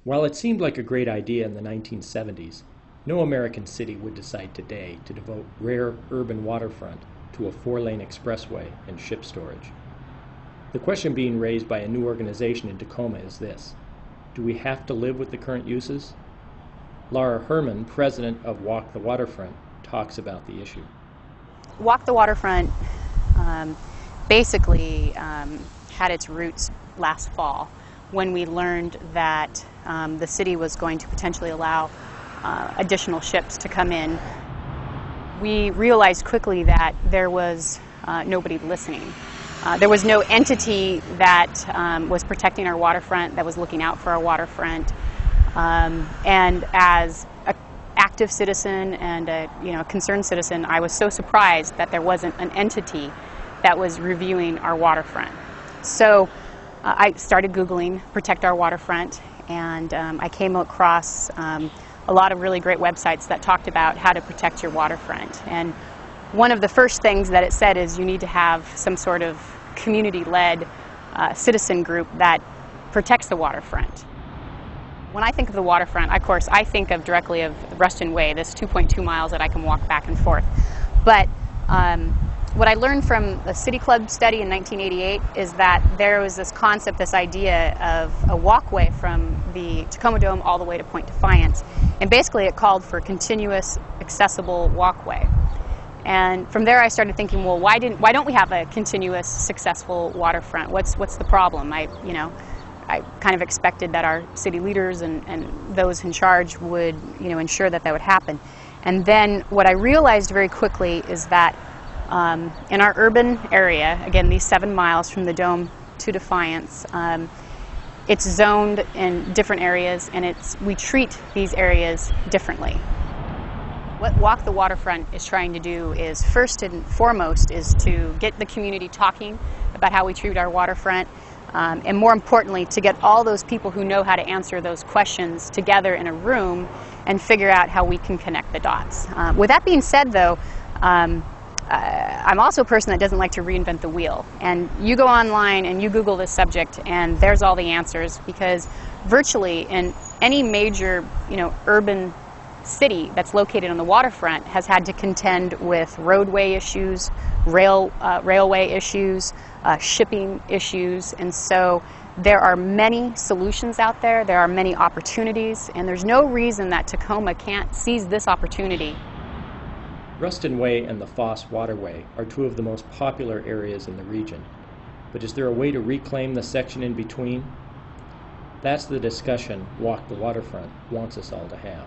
While it seemed like a great idea in the 1970s, no American city would decide today to devote rare urban waterfront to a 4-lane expressway and ship storage. The question being raised by a new organization in Tacoma is this: do we have to live with the current uses? Lara Herrmann, president of Walk the Waterfront, talks about the issue. Walk the Waterfront basically had its roots last fall when we learned that the city was going to potentially allow additional ships to come in. We realized quickly that there was nobody listening. There was no entity that was protecting our waterfront, that was looking out for our waterfront. And as an active citizen and a concerned citizen, I was so surprised that there wasn't an entity that was reviewing our waterfront. So I started Googling Protect Our Waterfront, and I came across a lot of really great websites that talked about how to protect your waterfront. And one of the first things that it said is you need to have some sort of community-led citizen group that protects the waterfront. When I think of the waterfront, of course, I think directly of the Ruston Way, this 2.2 miles that I can walk back and forth. But what I learned from a City Club study in 1988 is that there was this concept, this idea of a walkway from the Tacoma Dome all the way to Point Defiance. And basically it called for a continuous, accessible walkway. And from there I started thinking, well, why don't we have a continuous, successful waterfront? What's the problem? I kind of expected that our city leaders and those in charge would, ensure that would happen. And then what I realized very quickly is that in our urban area, again, these 7 miles from the Dome to Defiance, it's zoned in different areas, and we treat these areas differently. What Walk the Waterfront is trying to do is, first and foremost, is to get the community talking about how we treat our waterfront, and more importantly, to get all those people who know how to answer those questions together in a room and figure out how we can connect the dots. With that being said, though, I'm also a person that doesn't like to reinvent the wheel. And you go online and you Google this subject and there's all the answers, because virtually in any major, urban city that's located on the waterfront has had to contend with roadway issues, railway issues, shipping issues. And so there are many solutions out there, there are many opportunities, and there's no reason that Tacoma can't seize this opportunity. Ruston Way and the Foss Waterway are two of the most popular areas in the region. But is there a way to reclaim the section in between? That's the discussion Walk the Waterfront wants us all to have.